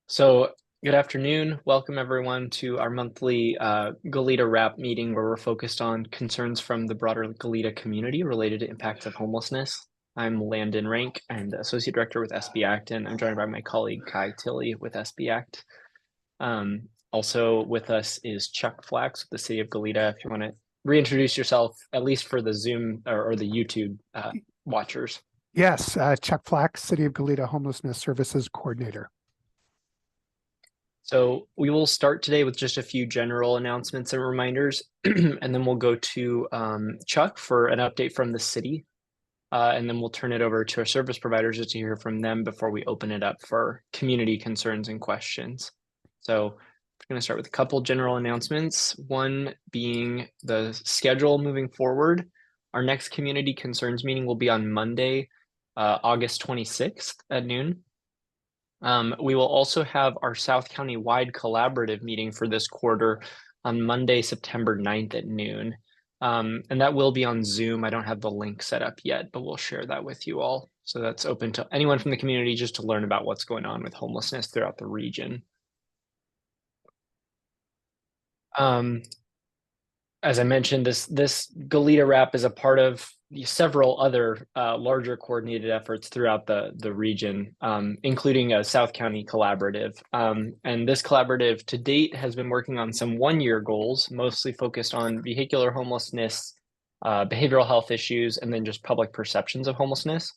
So, good afternoon. Welcome everyone to our monthly Goleta Wrap meeting where we're focused on concerns from the broader Goleta community related to impacts of homelessness. I'm Landon Rank. I'm the Associate Director with SB Act, and I'm joined by my colleague Kai Tilley with SB Act. Also with us is Chuck Flax with the City of Goleta. If you want to reintroduce yourself, at least for the Zoom or the YouTube watchers. Yes, Chuck Flax, City of Goleta Homelessness Services Coordinator. So we will start today with just a few general announcements and reminders, and then we'll go to Chuck for an update from the city, and then we'll turn it over to our service providers just to hear from them before we open it up for community concerns and questions. So we're going to start with a couple general announcements, one being the schedule moving forward. Our next community concerns meeting will be on Monday, August 26th at noon. We will also have our South County wide collaborative meeting for this quarter on Monday, September 9th at noon. And that will be on Zoom. I don't have the link set up yet, but we'll share that with you all. So that's open to anyone from the community just to learn about what's going on with homelessness throughout the region. As I mentioned, this Goleta Wrap is a part of several other larger coordinated efforts throughout the region, including a South County collaborative. And this collaborative to date has been working on some one-year goals, mostly focused on vehicular homelessness, behavioral health issues, and then just public perceptions of homelessness.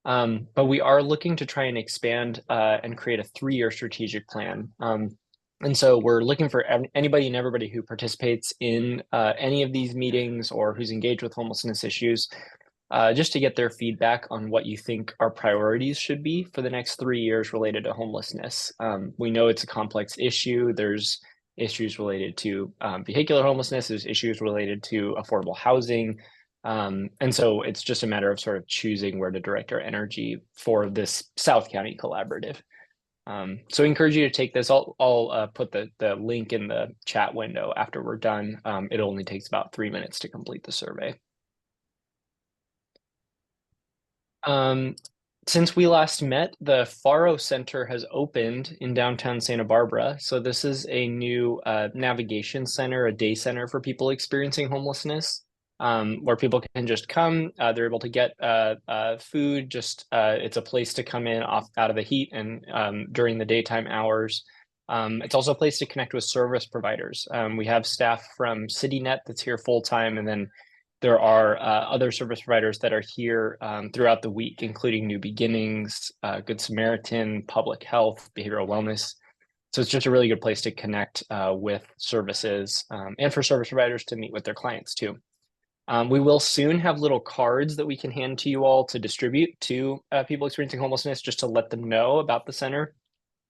But we are looking to try and expand and create a 3-year strategic plan. And so we're looking for anybody and everybody who participates in any of these meetings or who's engaged with homelessness issues, just to get their feedback on what you think our priorities should be for the next 3 years related to homelessness. We know it's a complex issue. There's issues related to vehicular homelessness. There's issues related to affordable housing. And so it's just a matter of sort of choosing where to direct our energy for this South County collaborative. So I encourage you to take this. I'll put the link in the chat window after we're done. It only takes about 3 minutes to complete the survey. Since we last met, the Faro Center has opened in downtown Santa Barbara. So this is a new navigation center, a day center for people experiencing homelessness. Where people can just come. They're able to get food. It's a place to come in out of the heat and during the daytime hours. It's also a place to connect with service providers. We have staff from CityNet that's here full time, and then there are other service providers that are here throughout the week, including New Beginnings, Good Samaritan, Public Health, Behavioral Wellness. So it's just a really good place to connect with services and for service providers to meet with their clients too. We will soon have little cards that we can hand to you all to distribute to people experiencing homelessness, just to let them know about the center.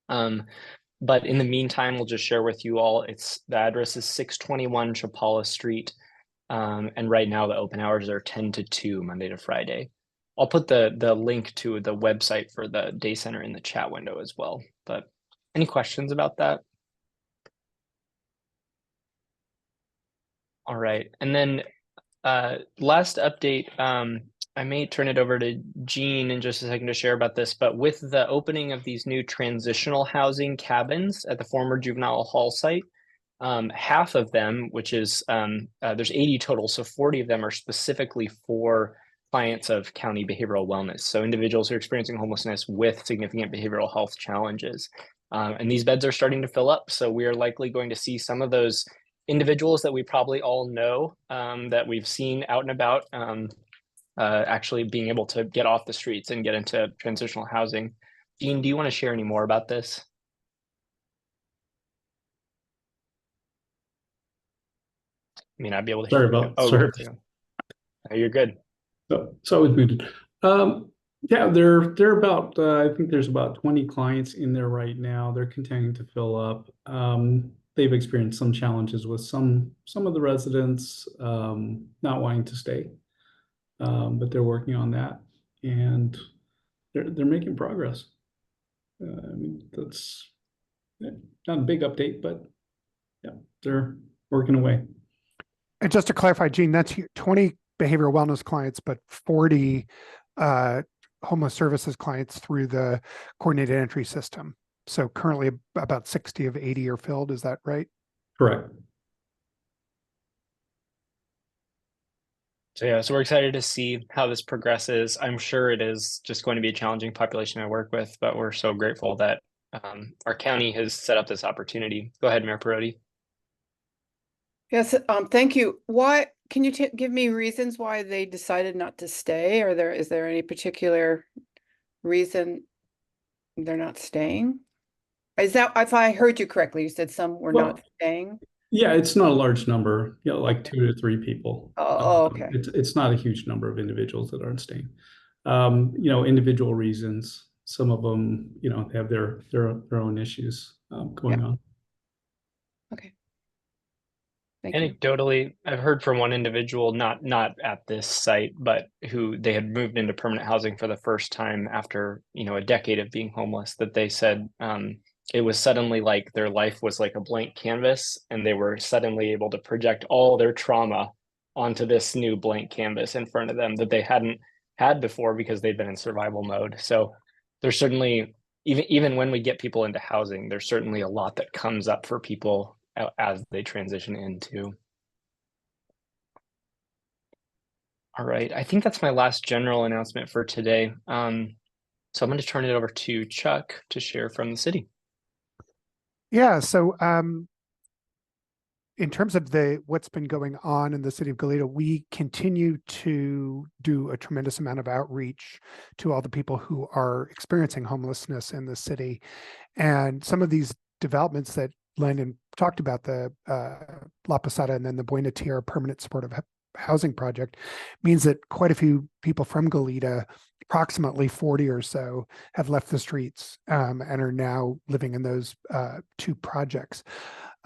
But in the meantime, we'll just share with you all, the address is 621 Chapala Street. And right now the open hours are 10 to 2, Monday to Friday. I'll put the link to the website for the day center in the chat window as well. But any questions about that? All right, and then last update, I may turn it over to Jean in just a second to share about this, but with the opening of these new transitional housing cabins at the former juvenile hall site, half of them, which is, there's 80 total, so 40 of them are specifically for clients of county behavioral wellness. So individuals who are experiencing homelessness with significant behavioral health challenges. And these beds are starting to fill up. So we are likely going to see some of those individuals that we probably all know, that we've seen out and about, actually being able to get off the streets and get into transitional housing. Jean, do you want to share any more about this? I mean, I'd be able to. Sorry. Oh, you're good. So I was muted. Yeah, they're about. I think there's about 20 clients in there right now. They're continuing to fill up. They've experienced some challenges with some of the residents not wanting to stay, but they're working on that, and they're making progress. I mean, that's not a big update, but yeah, they're working away. And just to clarify, Gene, that's 20 behavioral wellness clients, but 40 homeless services clients through the coordinated entry system. So currently about 60 of 80 are filled. Is that right? Correct. So yeah, so we're excited to see how this progresses. I'm sure it is just going to be a challenging population to work with, but we're so grateful that our county has set up this opportunity. Go ahead, Mayor Perotti. Yes, thank you. Why, can you give me reasons why they decided not to stay? Is there any particular reason they're not staying? Is that, if I heard you correctly, you said some were Well, not staying? yeah, it's not a large number, like 2 to 3 people. Oh, okay. It's not a huge number of individuals that aren't staying. Individual reasons. Some of them, have their own issues going on. Okay. Thank you. Anecdotally, I've heard from one individual, not at this site, but who they had moved into permanent housing for the first time after, a decade of being homeless, that they said it was suddenly like their life was like a blank canvas, and they were suddenly able to project all their trauma onto this new blank canvas in front of them that they hadn't had before because they'd been in survival mode. So there's certainly, even when we get people into housing, there's certainly a lot that comes up for people as they transition into. All right, I think that's my last general announcement for today. So I'm going to turn it over to Chuck to share from the city. Yeah, so in terms of what's been going on in the city of Goleta, we continue to do a tremendous amount of outreach to all the people who are experiencing homelessness in the city. And some of these developments that Landon talked about, the La Posada and then the Buena Tierra permanent supportive housing project, means that quite a few people from Goleta, approximately 40 or so, have left the streets and are now living in those two projects.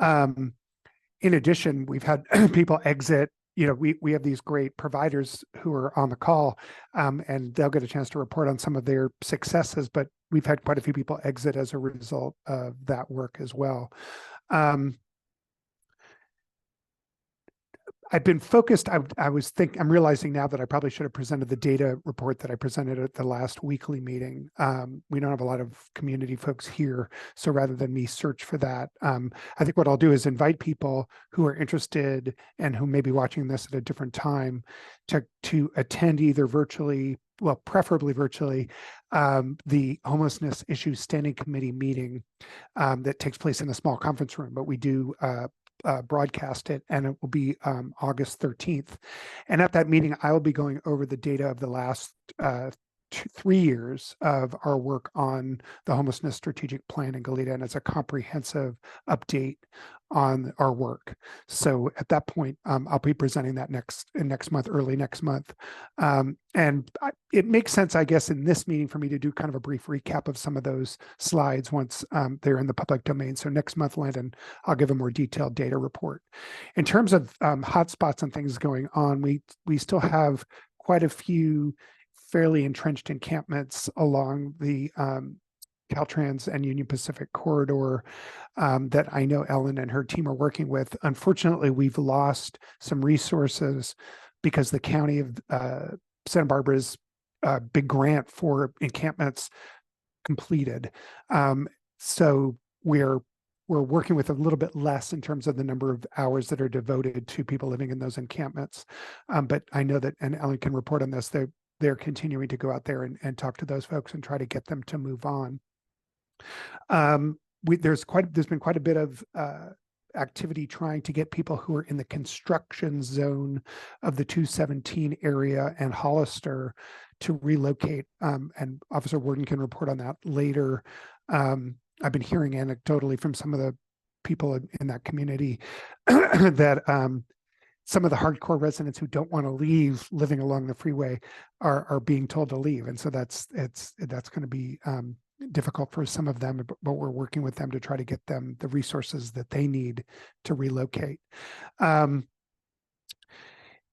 In addition, we've had people exit. We have these great providers who are on the call, and they'll get a chance to report on some of their successes, but we've had quite a few people exit as a result of that work as well. I've been focused. I'm realizing now that I probably should have presented the data report that I presented at the last weekly meeting. We don't have a lot of community folks here, so rather than me search for that, I think what I'll do is invite people who are interested and who may be watching this at a different time to attend either virtually, well, preferably virtually, the homelessness issues standing committee meeting that takes place in a small conference room, but we do broadcast it, and it will be August 13th. And at that meeting, I will be going over the data of the last 3 years of our work on the homelessness strategic plan in Goleta, and it's a comprehensive update on our work. So at that point, I'll be presenting that next month, early next month. It makes sense, I guess, in this meeting for me to do kind of a brief recap of some of those slides once they're in the public domain. So next month, Landon, I'll give a more detailed data report. In terms of hotspots and things going on, we still have quite a few fairly entrenched encampments along the Caltrans and Union Pacific corridor that I know Ellen and her team are working with. Unfortunately, we've lost some resources because the county of Santa Barbara's big grant for encampments completed. So we're working with a little bit less in terms of the number of hours that are devoted to people living in those encampments. But I know that, and Ellen can report on this, they're continuing to go out there and talk to those folks and try to get them to move on. There's been quite a bit of activity trying to get people who are in the construction zone of the 217 area and Hollister to relocate. And Officer Worden can report on that later. I've been hearing anecdotally from some of the people in that community that some of the hardcore residents who don't want to leave living along the freeway are being told to leave. And so that's going to be difficult for some of them, but we're working with them to try to get them the resources that they need to relocate. And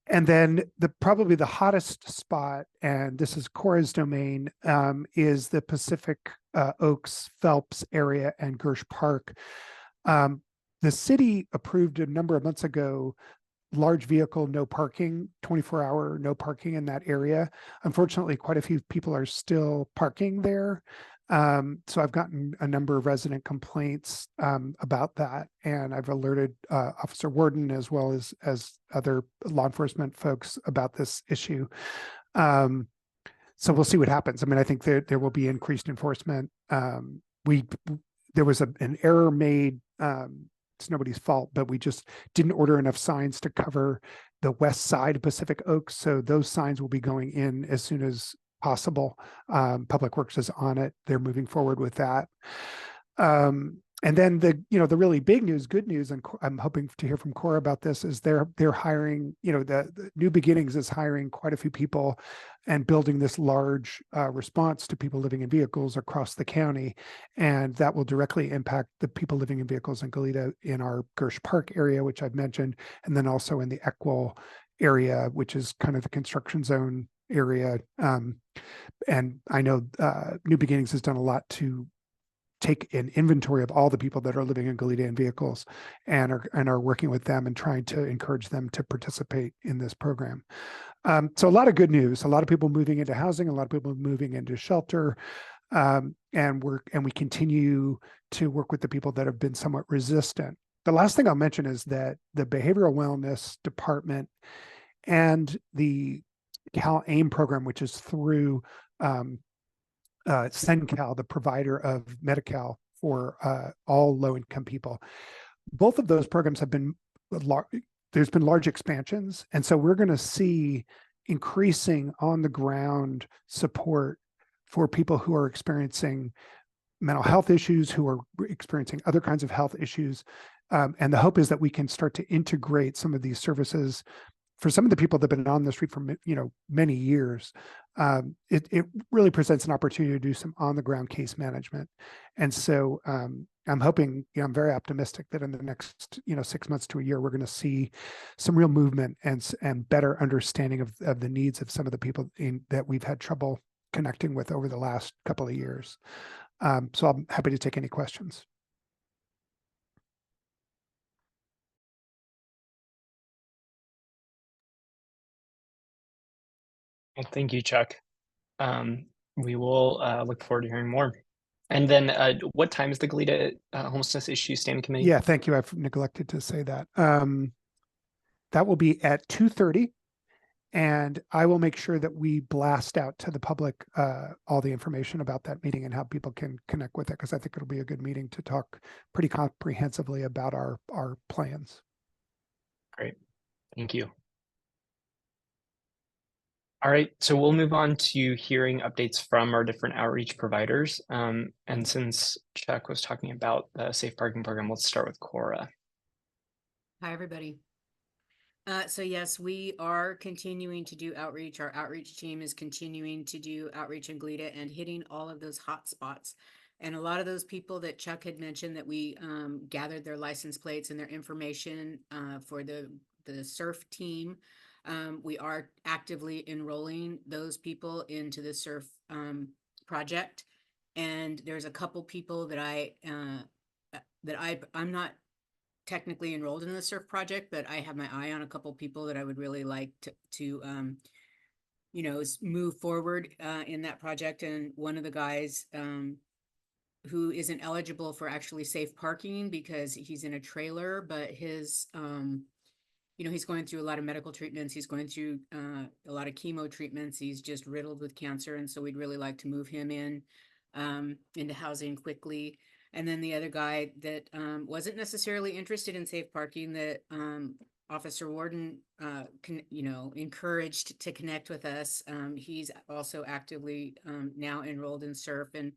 then probably the hottest spot, and this is Cora's domain, is the Pacific Oaks, Phelps area and Gersh Park. The city approved a number of months ago large vehicle no parking, 24-hour no parking in that area. Unfortunately, quite a few people are still parking there. So I've gotten a number of resident complaints about that, and I've alerted Officer Warden as well as other law enforcement folks about this issue. So we'll see what happens. I mean, I think there will be increased enforcement. There was an error made. It's nobody's fault, but we just didn't order enough signs to cover the west side of Pacific Oaks. So those signs will be going in as soon as possible. Public Works is on it. They're moving forward with that. And then the really big news, good news, and I'm hoping to hear from Cora about this, is they're hiring, the New Beginnings is hiring quite a few people and building this large response to people living in vehicles across the county. And that will directly impact the people living in vehicles in Goleta in our Gersh Park area, which I've mentioned, and then also in the Equal area, which is kind of the construction zone area. And I know New Beginnings has done a lot to take an inventory of all the people that are living in Goleta in vehicles and are working with them and trying to encourage them to participate in this program. So a lot of good news, a lot of people moving into housing, a lot of people moving into shelter. And we continue to work with the people that have been somewhat resistant. The last thing I'll mention is that the Behavioral Wellness Department and the Cal AIM program, which is through CenCal, the provider of Medi-Cal for all low-income people. Both of those programs have been, there's been large expansions. And so we're going to see increasing on-the-ground support for people who are experiencing mental health issues, who are experiencing other kinds of health issues. And the hope is that we can start to integrate some of these services for some of the people that have been on the street for many years. It really presents an opportunity to do some on-the-ground case management. And so I'm hoping, I'm very optimistic that in the next 6 months to a year, we're going to see some real movement and better understanding of the needs of some of the people that we've had trouble connecting with over the last couple of years. So I'm happy to take any questions. Well, thank you, Chuck. We will look forward to hearing more. And then what time is the Goleta homelessness issue standing committee? Yeah, thank you. I've neglected to say that. That will be at 2:30. And I will make sure that we blast out to the public all the information about that meeting and how people can connect with it, because I think it'll be a good meeting to talk pretty comprehensively about our plans. Great. Thank you. All right, so we'll move on to hearing updates from our different outreach providers. And since Chuck was talking about the Safe Parking Program, let's start with Cora. Hi, everybody. So yes, we are continuing to do outreach. Our outreach team is continuing to do outreach in Goleta and hitting all of those hot spots. And a lot of those people that Chuck had mentioned that we gathered their license plates and their information for the SURF team. We are actively enrolling those people into the SURF project. And there's a couple people that I'm not technically enrolled in the SURF project, but I have my eye on a couple people that I would really like to move forward in that project. And one of the guys who isn't eligible for actually safe parking because he's in a trailer, but his he's going through a lot of medical treatments. He's going through a lot of chemo treatments. He's just riddled with cancer. And so we'd really like to move him into housing quickly. And then the other guy that wasn't necessarily interested in safe parking, that Officer Warden encouraged to connect with us. He's also actively now enrolled in SURF. And,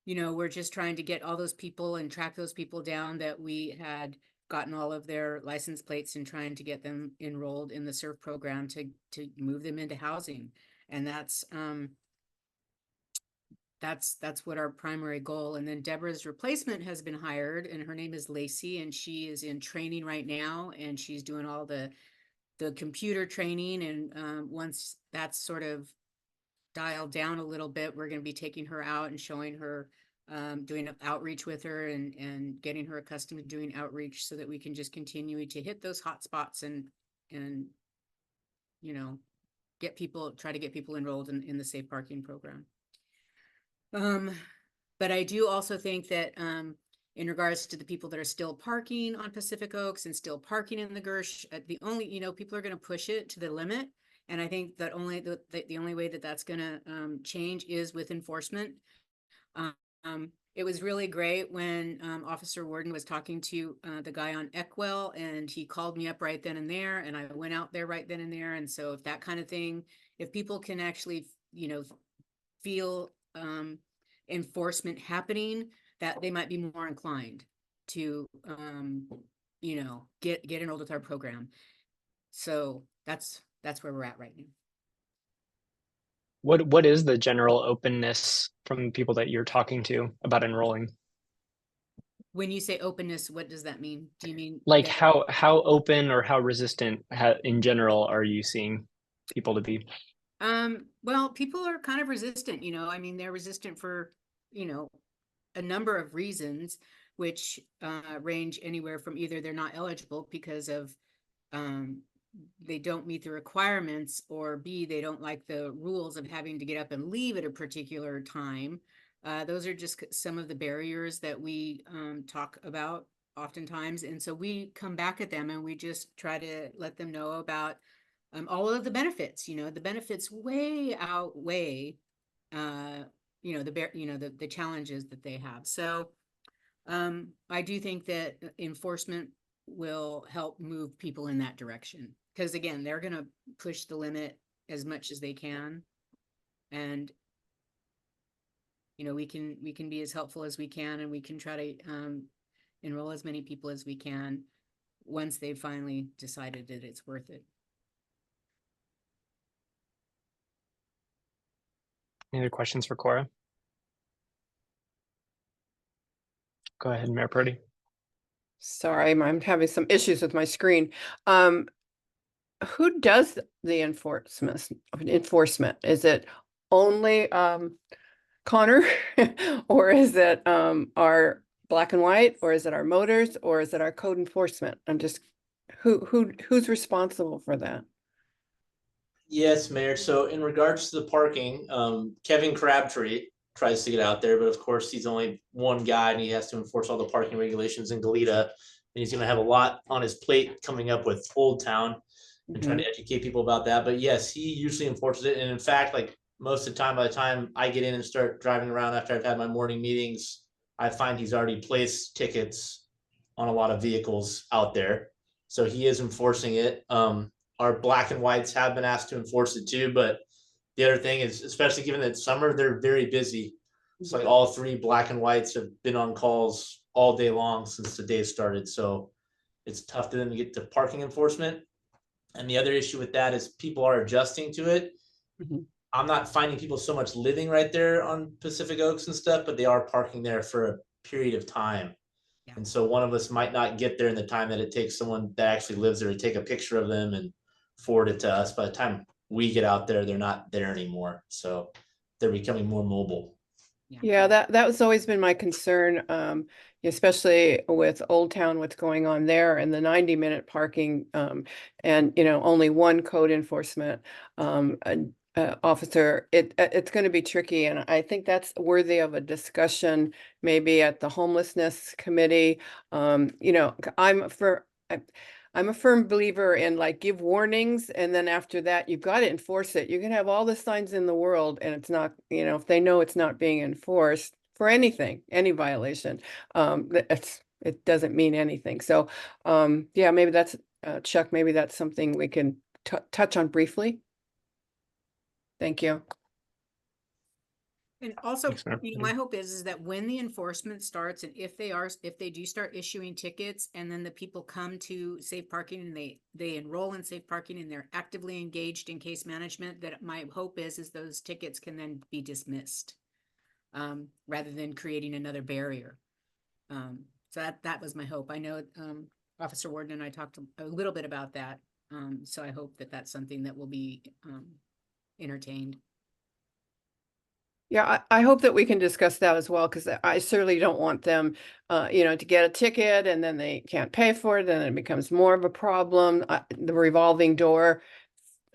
we're just trying to get all those people and track those people down that we had gotten all of their license plates and trying to get them enrolled in the SURF program to move them into housing. And that's what our primary goal. And then Deborah's replacement has been hired, and her name is Lacey, and she is in training right now, and she's doing all the computer training. And once that's sort of dialed down a little bit, we're going to be taking her out and showing her, doing outreach with her and getting her accustomed to doing outreach so that we can just continue to hit those hot spots and try to get people enrolled in the safe parking program. But I do also think that in regards to the people that are still parking on Pacific Oaks and still parking in the Gersh, the only, people are going to push it to the limit. And I think that the only way that that's going to change is with enforcement. It was really great when Officer Warden was talking to the guy on Eckwell, and he called me up right then and there, and I went out there right then and there. And so if that kind of thing, if people can actually, feel enforcement happening, that they might be more inclined to, get enrolled with our program. So that's where we're at right now. What is the general openness from people that you're talking to about enrolling? When you say openness, what does that mean? Do you mean Like that... how open or how resistant in general are you seeing people to be? Well, people are kind of resistant, I mean, they're resistant for, a number of reasons, which range anywhere from either they're not eligible because of they don't meet the requirements, or B, they don't like the rules of having to get up and leave at a particular time. Those are just some of the barriers that we talk about oftentimes. And so we come back at them and we just try to let them know about all of the benefits. The benefits way outweigh the challenges that they have. So I do think that enforcement will help move people in that direction, because again, they're going to push the limit as much as they can, and we can be as helpful as we can, and we can try to enroll as many people as we can once they've finally decided that it's worth it. Any other questions for Cora? Go ahead, Mayor Purdy. Sorry, I'm having some issues with my screen. Who does the enforcement? Is it only Connor, or is it our black and white, or is it our motors, or is it our code enforcement? I'm just who's responsible for that? Yes, Mayor. So in regards to the parking, Kevin Crabtree tries to get out there, but of course he's only one guy and he has to enforce all the parking regulations in Goleta. And he's going to have a lot on his plate coming up with Old Town and trying to educate people about that. But yes, he usually enforces it. And in fact, like most of the time, by the time I get in and start driving around after I've had my morning meetings, I find he's already placed tickets on a lot of vehicles out there. So he is enforcing it. Our black and whites have been asked to enforce it too, but the other thing is, especially given that summer, they're very busy. It's like all three black and whites have been on calls all day long since the day started. So it's tough for them to get to parking enforcement. And the other issue with that is people are adjusting to it. I'm not finding people so much living right there on Pacific Oaks and stuff, but they are parking there for a period of time. Yeah. And so one of us might not get there in the time that it takes someone that actually lives there to take a picture of them and forward it to us. By the time we get out there, they're not there anymore. So they're becoming more mobile. Yeah, that was always been my concern, especially with Old Town, what's going on there, and the 90-minute parking, and only one code enforcement officer. It's going to be tricky, and I think that's worthy of a discussion, maybe at the homelessness committee. I'm a firm believer in, like, give warnings, and then after that, you've got to enforce it. You can have all the signs in the world, and it's not, if they know it's not being enforced for anything, any violation, it doesn't mean anything. So, yeah, maybe that's, Chuck, maybe that's something we can touch on briefly. Thank you. And also, my hope is that when the enforcement starts, and if they do start issuing tickets, and then the people come to safe parking and they enroll in safe parking and they're actively engaged in case management, that my hope is those tickets can then be dismissed, rather than creating another barrier. So that was my hope. I know Officer Warden and I talked a little bit about that. So I hope that that's something that will be entertained. Yeah, I hope that we can discuss that as well, because I certainly don't want them, to get a ticket and then they can't pay for it, and it becomes more of a problem. The revolving door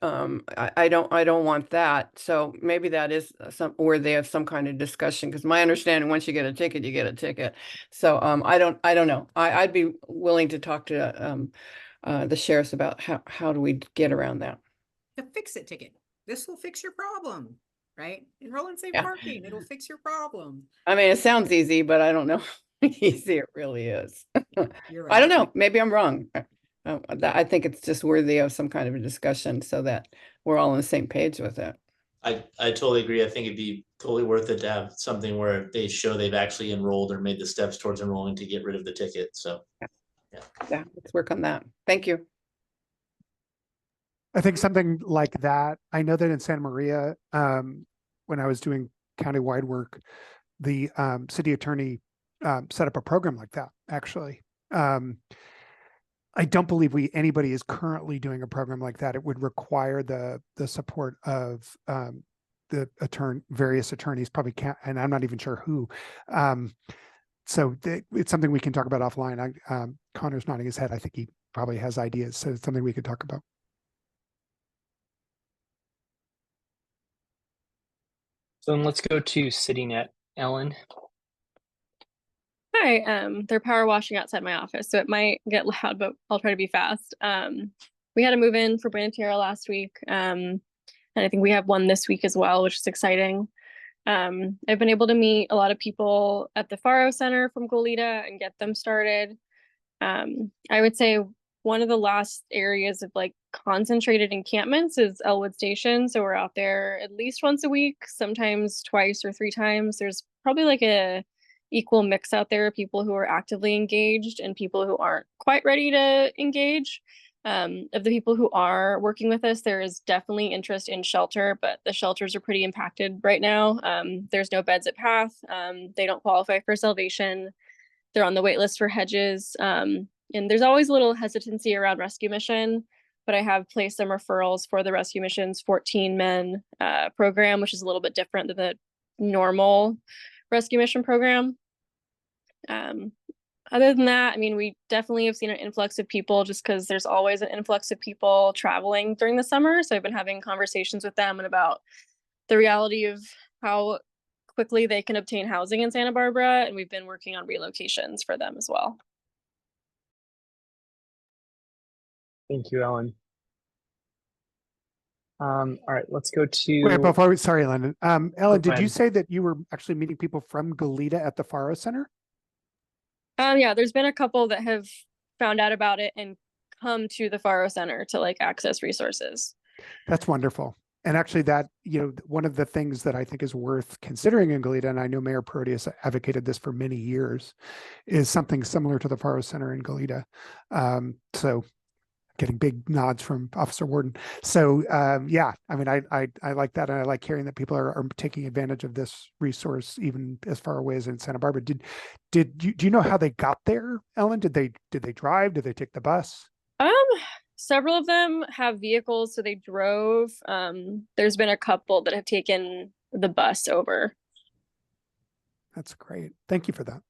I don't want that. So maybe that is some worthy of some kind of discussion, because my understanding, once you get a ticket, you get a ticket. So I don't know. I'd be willing to talk to the sheriffs about how do we get around that. The fix-it ticket. This will fix your problem, right? Enroll in safe Yeah. parking. It'll fix your problem. I mean, it sounds easy, but I don't know how easy it really is. You're I don't right. know. Maybe I'm wrong. I think it's just worthy of some kind of a discussion so that we're all on the same page with it. I totally agree. I think it'd be totally worth it to have something where they show they've actually enrolled or made the steps towards enrolling to get rid of the ticket. So, Yeah, let's work on that. Thank you. I think something like that. I know that in Santa Maria, when I was doing countywide work, the city attorney set up a program like that, actually. I don't believe anybody is currently doing a program like that. It would require the support of the various attorneys, probably can't, and I'm not even sure who. So it's something we can talk about offline. Connor's nodding his head. I think he probably has ideas, so it's something we could talk about. So then let's go to CityNet. Ellen. Hi, they're power washing outside my office, so it might get loud, but I'll try to be fast. We had a move in for Blantyre last week, and I think we have one this week as well, which is exciting. I've been able to meet a lot of people at the Faro Center from Goleta and get them started. I would say one of the last areas of like concentrated encampments is Elwood Station. So we're out there at least once a week, sometimes twice or 3 times. There's probably like a equal mix out there of people who are actively engaged and people who aren't quite ready to engage. Of the people who are working with us, there is definitely interest in shelter, but the shelters are pretty impacted right now. There's no beds at Path. They don't qualify for salvation. They're on the wait list for Hedges. And there's always a little hesitancy around rescue mission, but I have placed some referrals for the rescue mission's 14 men program, which is a little bit different than the normal rescue mission program. Other than that, I mean, we definitely have seen an influx of people just because there's always an influx of people traveling during the summer. So I've been having conversations with them and about the reality of how quickly they can obtain housing in Santa Barbara. And we've been working on relocations for them as well. Thank you, Ellen. All right, let's go to. Wait, before sorry, Ellen. Ellen, did you ahead. say that you were actually meeting people from Goleta at the Faro Center? Yeah, there's been a couple that have found out about it and come to the Faro Center to like access resources. That's wonderful. And actually that, one of the things that I think is worth considering in Goleta, and I know Mayor Proteus advocated this for many years, is something similar to the Faro Center in Goleta. So getting big nods from Officer Warden. So yeah, I mean, I like that. And I like hearing that people are taking advantage of this resource, even as far away as in Santa Barbara. Do you know how they got there, Ellen? Did they drive? Did they take the bus? Several of them have vehicles, so they drove. There's been a couple that have taken the bus over. That's great. Thank you for that.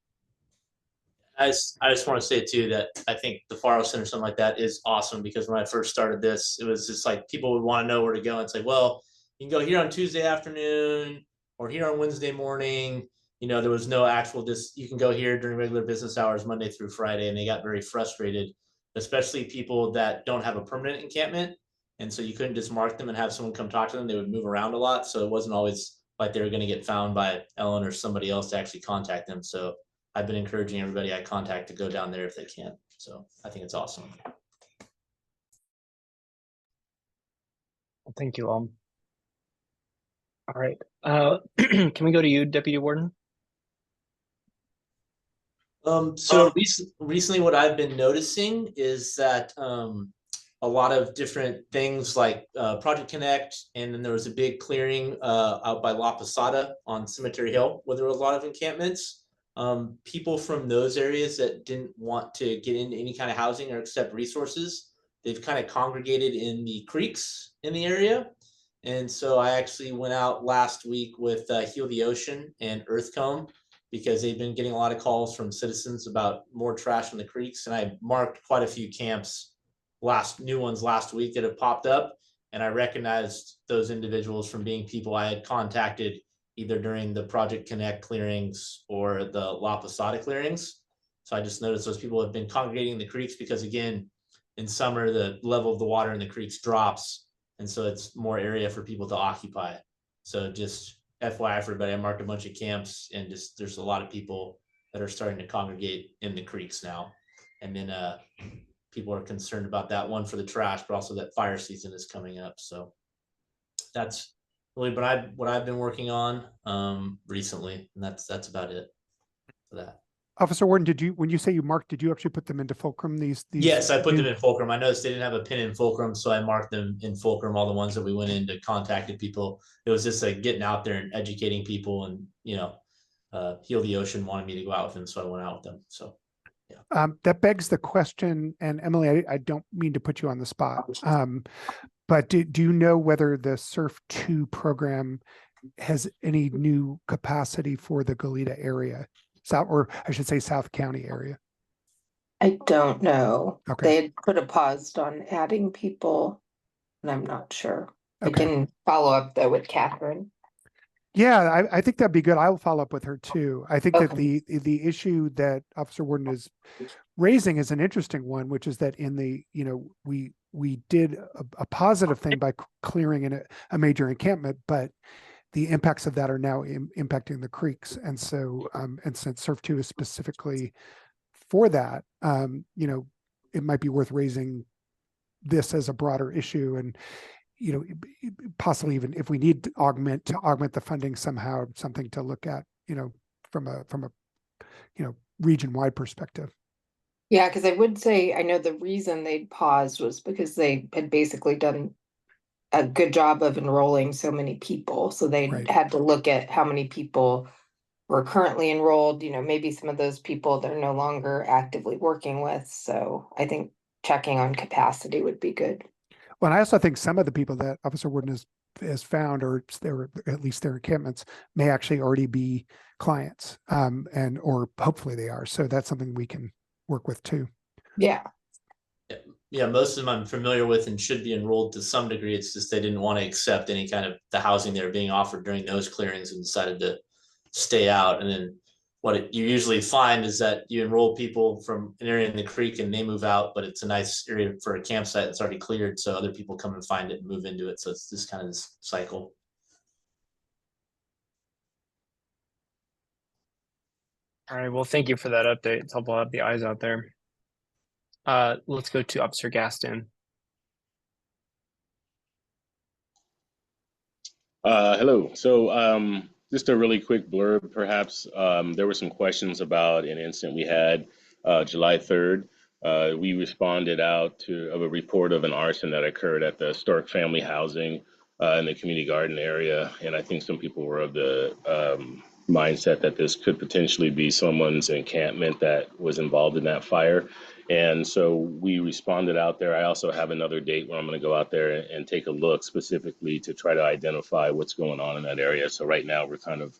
I just want to say too that I think the Faro Center, something like that, is awesome, because when I first started this, it was just like people would want to know where to go and say, well, you can go here on Tuesday afternoon or here on Wednesday morning. There was no actual you can go here during regular business hours, Monday through Friday, and they got very frustrated, especially people that don't have a permanent encampment. And so you couldn't just mark them and have someone come talk to them. They would move around a lot. So it wasn't always like they were going to get found by Ellen or somebody else to actually contact them. So I've been encouraging everybody I contact to go down there if they can. So I think it's awesome. Thank you, all. All right. Can we go to you, Deputy Warden? So recently what I've been noticing is that a lot of different things like Project Connect, and then there was a big clearing out by La Posada on Cemetery Hill where there were a lot of encampments. People from those areas that didn't want to get into any kind of housing or accept resources, they've kind of congregated in the creeks in the area. And so I actually went out last week with Heal the Ocean and Earthcomb, because they've been getting a lot of calls from citizens about more trash in the creeks. And I marked quite a few camps, new ones last week that have popped up. And I recognized those individuals from being people I had contacted either during the Project Connect clearings or the La Posada clearings. So I just noticed those people have been congregating in the creeks because, again, in summer, the level of the water in the creeks drops. And so it's more area for people to occupy. So just FYI for everybody, I marked a bunch of camps, and just there's a lot of people that are starting to congregate in the creeks now. And then people are concerned about that, one for the trash, but also that fire season is coming up. So that's really what I've been working on recently, and that's about it for that. Officer Warden, when you say you marked, did you actually put them into Fulcrum? These Yes, I put new... them in Fulcrum. I noticed they didn't have a pin in Fulcrum, so I marked them in Fulcrum. All the ones that we went into contacted people. It was just like getting out there and educating people, and Heal the Ocean wanted me to go out with them, so I went out with them. So yeah. That begs the question, and Emily, I don't mean to put you on the spot, but do you know whether the Surf 2 program has any new capacity for the Goleta area, or I should say South County area? I don't know. Okay. They had put a pause on adding people, and I'm not sure. Okay. I can follow up though with Catherine. Yeah, I think that'd be good. I'll follow up with her too. I think that Okay. the issue that Officer Warden is raising is an interesting one, which is that in the, we did a positive thing by clearing in a major encampment, but the impacts of that are now impacting the creeks. And so, and since Surf 2 is specifically for that, it might be worth raising this as a broader issue, and possibly even if we need to augment the funding somehow, something to look at, from a region-wide perspective. Yeah, because I would say I know the reason they'd paused was because they had basically done a good job of enrolling so many people. So they Right. had to look at how many people were currently enrolled. Maybe some of those people they're no longer actively working with. So I think checking on capacity would be good. Well, and I also think some of the people that Officer Warden has found, or at least their encampments, may actually already be clients, or hopefully they are. So that's something we can work with too. Yeah. Yeah, most of them I'm familiar with and should be enrolled to some degree. It's just they didn't want to accept any kind of the housing they were being offered during those clearings and decided to stay out. And then what you usually find is that you enroll people from an area in the creek and they move out, but it's a nice area for a campsite that's already cleared, so other people come and find it and move into it. So it's just kind of this cycle. All right, well, thank you for that update. It's helpful to have the eyes out there. Let's go to Officer Gaston. Hello. So just a really quick blurb, perhaps. There were some questions about an incident we had July 3rd. We responded out of a report of an arson that occurred at the Stork Family Housing in the community garden area. And I think some people were of the mindset that this could potentially be someone's encampment that was involved in that fire. And so we responded out there. I also have another date where I'm going to go out there and take a look specifically to try to identify what's going on in that area. So right now we're kind of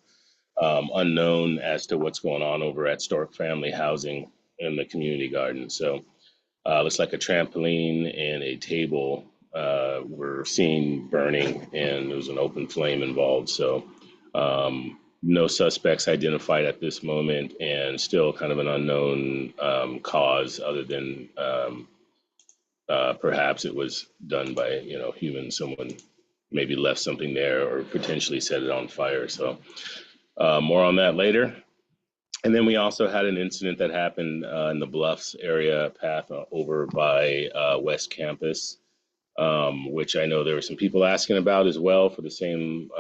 unknown as to what's going on over at Stork Family Housing in the community garden. So looks like a trampoline and a table were seen burning, and there was an open flame involved. So no suspects identified at this moment, and still kind of an unknown cause, other than perhaps it was done by humans. Someone maybe left something there or potentially set it on fire. So more on that later. And then we also had an incident that happened in the Bluffs area path over by West Campus, which I know there were some people asking about as well for the same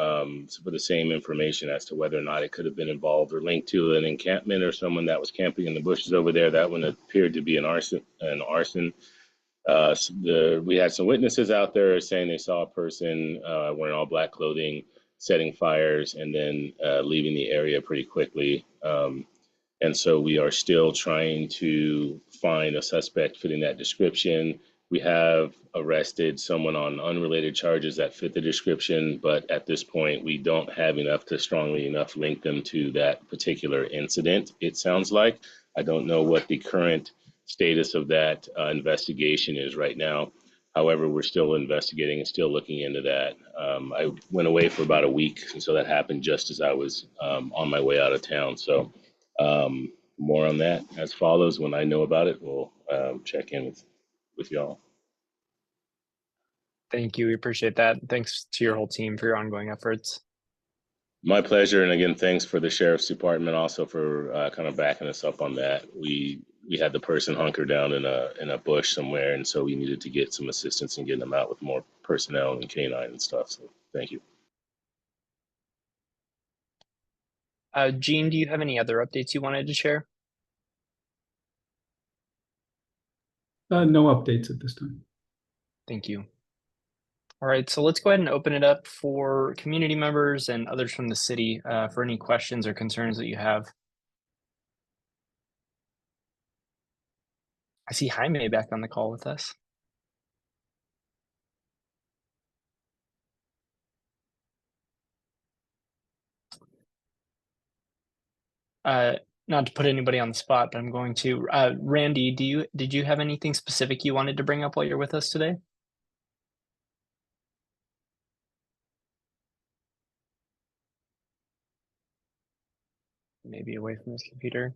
information as to whether or not it could have been involved or linked to an encampment or someone that was camping in the bushes over there. That one appeared to be an arson. We had some witnesses out there saying they saw a person wearing all black clothing setting fires and then leaving the area pretty quickly. And so we are still trying to find a suspect fitting that description. We have arrested someone on unrelated charges that fit the description, but at this point, we don't have enough to strongly enough link them to that particular incident, it sounds like. I don't know what the current status of that investigation is right now. However, we're still investigating and still looking into that. I went away for about a week, and so that happened just as I was on my way out of town. So more on that as follows. When I know about it, we'll check in with y'all. Thank you. We appreciate that. Thanks to your whole team for your ongoing efforts. My pleasure. And again, thanks for the sheriff's department also for kind of backing us up on that. We had the person hunker down in a bush somewhere, and so we needed to get some assistance in getting them out with more personnel and canine and stuff. So thank you. Gene, do you have any other updates you wanted to share? No updates at this time. Thank you. All right, so let's go ahead and open it up for community members and others from the city for any questions or concerns that you have. I see Jaime back on the call with us. Not to put anybody on the spot, but I'm going to. Randy, did you have anything specific you wanted to bring up while you're with us today? Maybe away from his computer.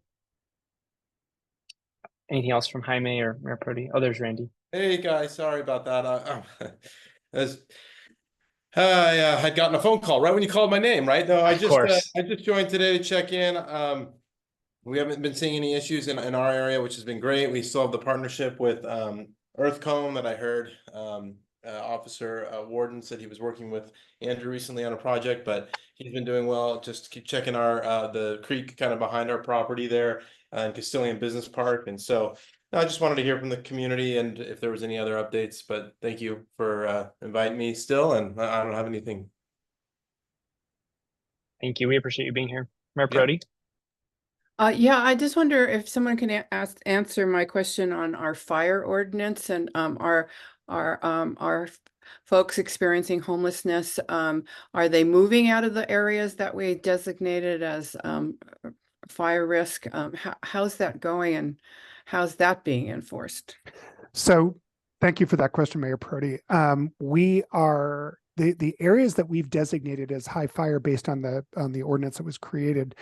Anything else from Jaime or Mayor Prodi? Oh, there's Randy. Hey guys, sorry about that. I had gotten a phone call right when you called my name, right? No, I just joined today to check in. We haven't been seeing any issues in our area, which has been great. We still have the partnership with Earthcomb that I heard Officer Warden said he was working with Andrew recently on a project, but he's been doing well. Just keep checking the creek kind of behind our property there in Castilian Business Park. And so I just wanted to hear from the community and if there was any other updates, but thank you for inviting me still. And I don't have anything. Thank you. We appreciate you being here. Mayor Prodi? Yeah, I just wonder if someone can answer my question on our fire ordinance and our folks experiencing homelessness. Are they moving out of the areas that we designated as fire risk? How's that going and how's that being enforced? So thank you for that question, Mayor Prodi. We are the areas that we've designated as high fire based on the ordinance that was created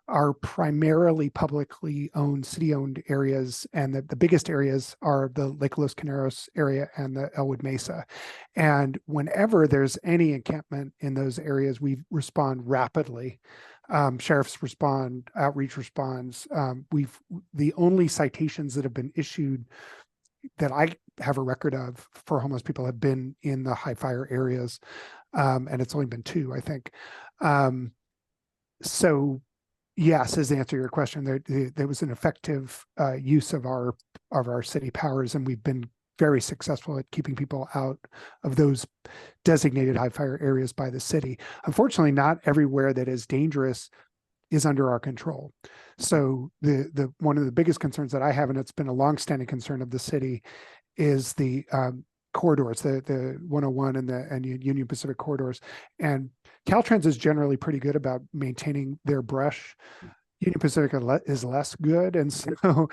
are primarily publicly owned, city-owned areas, and the biggest areas are the Lake Los Caneros area and the Elwood Mesa. And whenever there's any encampment in those areas, we respond rapidly. Sheriffs respond, outreach responds. The only citations that have been issued that I have a record of for homeless people have been in the high fire areas, and it's only been 2, I think. So yes, as to answer your question, there was an effective use of our city powers, and we've been very successful at keeping people out of those designated high fire areas by the city. Unfortunately, not everywhere that is dangerous is under our control. So the one of the biggest concerns that I have, and it's been a longstanding concern of the city, is the corridors, the 101 and Union Pacific corridors. And Caltrans is generally pretty good about maintaining their brush. Union Pacific is less good. And so,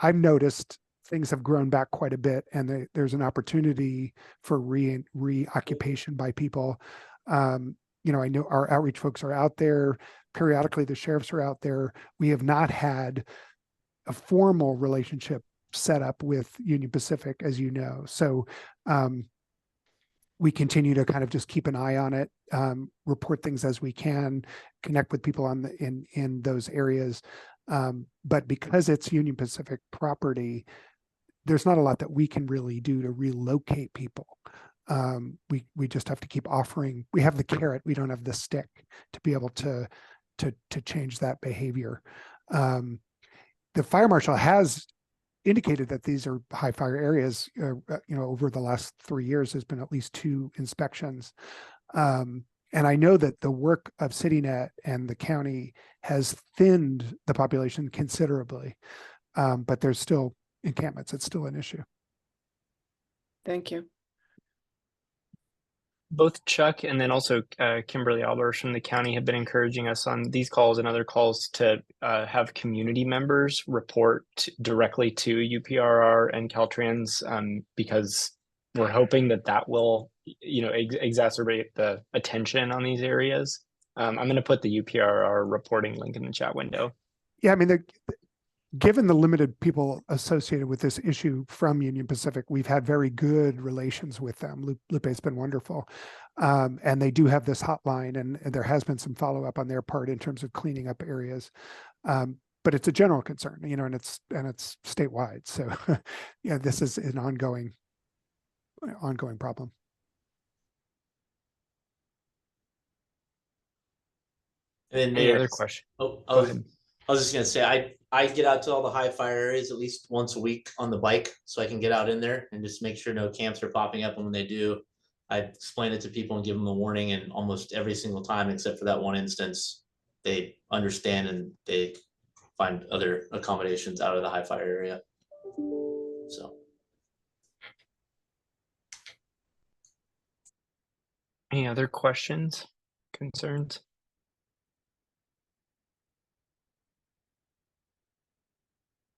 I've noticed things have grown back quite a bit, and there's an opportunity for reoccupation by people. I know our outreach folks are out there. Periodically, the sheriffs are out there. We have not had a formal relationship set up with Union Pacific, as you know. So we continue to kind of just keep an eye on it, report things as we can, connect with people in those areas. But because it's Union Pacific property, there's not a lot that we can really do to relocate people. We just have to keep offering. We have the carrot, we don't have the stick to be able to change that behavior. The fire marshal has indicated that these are high fire areas. Over the last 3 years, there's been at least 2 inspections. And I know that the work of CityNet and the county has thinned the population considerably, but there's still encampments. It's still an issue. Thank you. both Chuck and then also Kimberly Albers from the county have been encouraging us on these calls and other calls to have community members report directly to UPRR and Caltrans because we're hoping that will, exacerbate the attention on these areas. I'm going to put the UPRR reporting link in the chat window. Yeah, I mean, given the limited people associated with this issue from Union Pacific, we've had very good relations with them. Lupe's been wonderful. And they do have this hotline, and there has been some follow-up on their part in terms of cleaning up areas. But it's a general concern, and it's statewide. So yeah, this is an ongoing problem. And then Any other question? Oh, I was just gonna say I get out to all the high fire areas at least once a week on the bike, so I can get out in there and just make sure no camps are popping up. And when they do, I explain it to people and give them a warning. And almost every single time, except for that one instance, they understand and they find other accommodations out of the high fire area. So. Any other questions, concerns?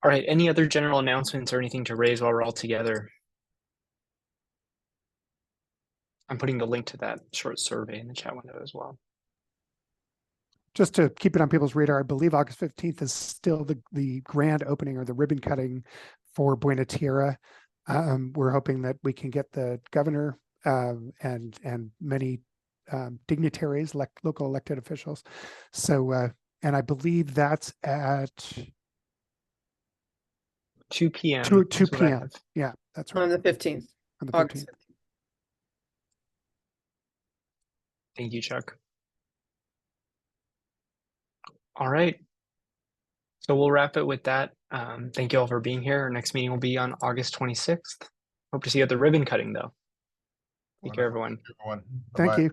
All right, any other general announcements or anything to raise while we're all together? I'm putting the link to that short survey in the chat window as well. Just to keep it on people's radar, I believe August 15th is still the grand opening or the ribbon cutting for Buena Tierra. We're hoping that we can get the governor and many dignitaries, local elected officials. So, and I believe that's at 2 p.m. 2 p.m. Yeah, that's right. On the 15th. On the 15th. Thank you, Chuck. All right. So we'll wrap it with that. Thank you all for being here. Our next meeting will be on August 26th. Hope to see you at the ribbon cutting, though. Take care, everyone. Thank you.